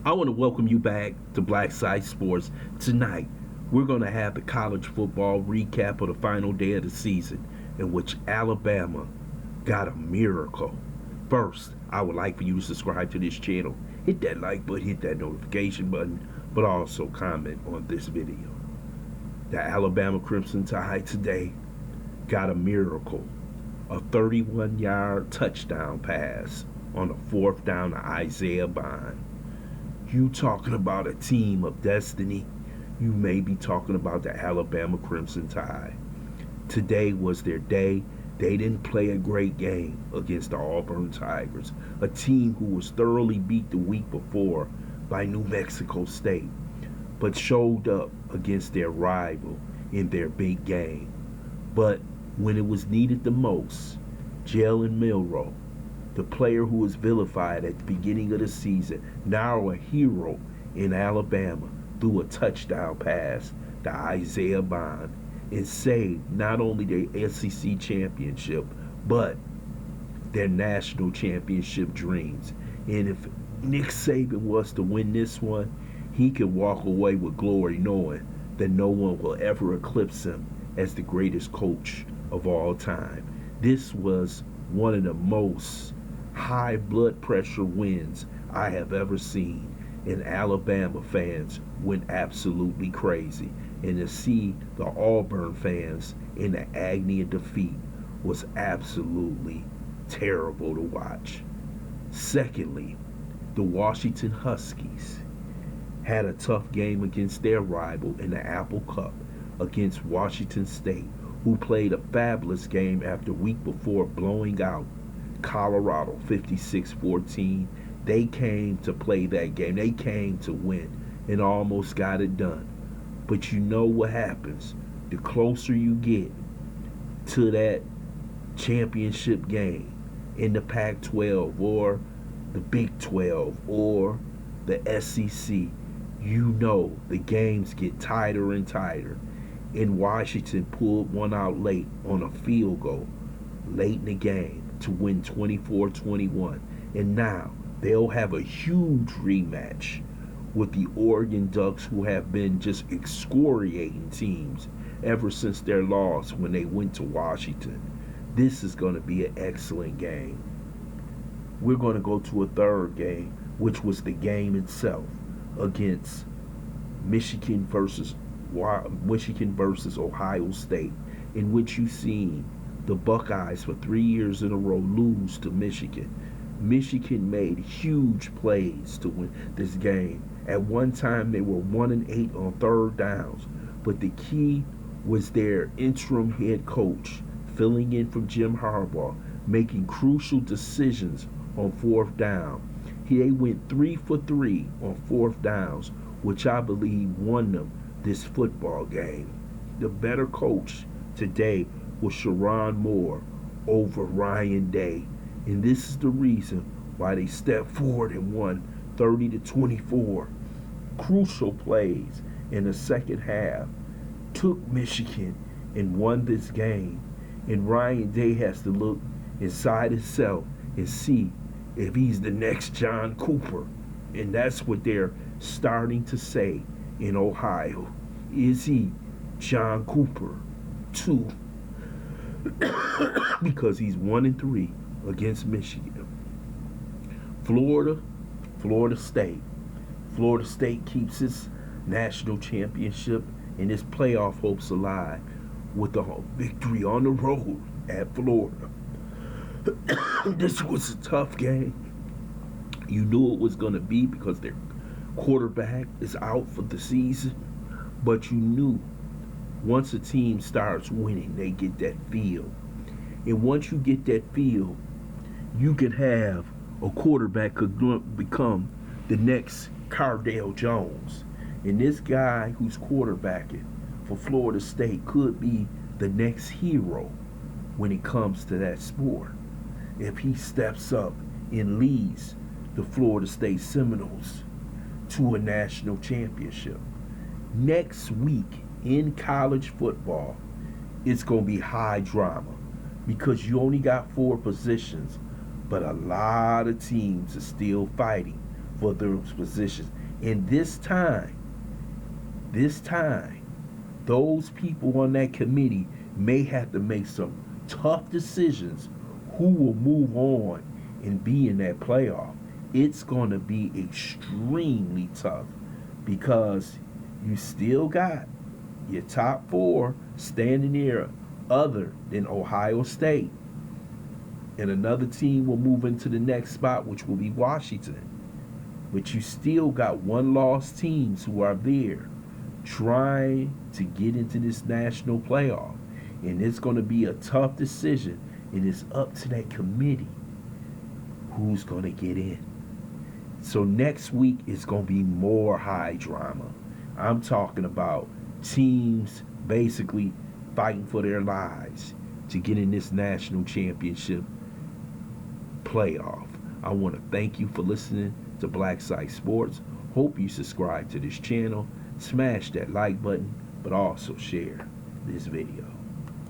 I want to welcome you back to Black Side Sports. Tonight, we're going to have the college football recap of the final day of the season, in which Alabama got a miracle. First, I would like for you to subscribe to this channel, hit that like button, hit that notification button, but also comment on this video. The Alabama Crimson Tide today got a miracle. A 31-yard touchdown pass on a fourth down to Isaiah Bond. You talking about a team of destiny? You may be talking about the Alabama Crimson Tide. Today was their day. They didn't play a great game against the Auburn Tigers, a team who was thoroughly beat the week before by New Mexico State, but showed up against their rival in their big game. But when it was needed the most, Jalen Milroe, the player who was vilified at the beginning of the season, now a hero in Alabama, threw a touchdown pass to Isaiah Bond and saved not only their SEC championship, but their national championship dreams. And if Nick Saban was to win this one, he could walk away with glory knowing that no one will ever eclipse him as the greatest coach of all time. This was one of the most high blood pressure wins I have ever seen, and Alabama fans went absolutely crazy. And to see the Auburn fans in the agony of defeat was absolutely terrible to watch. Secondly, the Washington Huskies had a tough game against their rival in the Apple Cup against Washington State, who played a fabulous game after week before blowing out Colorado 56-14. They came to play that game. They came to win and almost got it done. But you know what happens? The closer you get to that championship game in the Pac-12 or the Big 12 or the SEC, you know the games get tighter and tighter. And Washington pulled one out late on a field goal late in the game to win 24-21. And now they'll have a huge rematch with the Oregon Ducks, who have been just excoriating teams ever since their loss when they went to Washington. This is going to be an excellent game. We're going to go to a third game, which was the game itself against Michigan versus Ohio State, in which you've seen the Buckeyes for 3 years in a row lose to Michigan. Michigan made huge plays to win this game. At one time, they were 1-8 on third downs, but the key was their interim head coach filling in for Jim Harbaugh, making crucial decisions on fourth down. They went 3 for 3 on fourth downs, which I believe won them this football game. The better coach today was Sharon Moore over Ryan Day, and this is the reason why they stepped forward and won 30-24. Crucial plays in the second half took Michigan and won this game, and Ryan Day has to look inside himself and see if he's the next John Cooper, and that's what they're starting to say in Ohio. Is he John Cooper 2? Because he's 1-3 against Michigan. Florida State. Florida State keeps its national championship and its playoff hopes alive with a victory on the road at Florida. This was a tough game. You knew it was going to be because their quarterback is out for the season, but you knew once a team starts winning, they get that feel. And once you get that feel, you can have a quarterback could become the next Cardale Jones. And this guy who's quarterbacking for Florida State could be the next hero when it comes to that sport, if he steps up and leads the Florida State Seminoles to a national championship. Next week in college football, it's going to be high drama because you only got 4 positions, but a lot of teams are still fighting for those positions. And this time, those people on that committee may have to make some tough decisions who will move on and be in that playoff. It's going to be extremely tough because you still got your top four standing there other than Ohio State. And another team will move into the next spot, which will be Washington. But you still got one-loss teams who are there trying to get into this national playoff. And it's going to be a tough decision. And it's up to that committee who's going to get in. So next week is going to be more high drama. I'm talking about teams basically fighting for their lives to get in this national championship playoff. I want to thank you for listening to Black Site Sports. Hope you subscribe to this channel, smash that like button, but also share this video.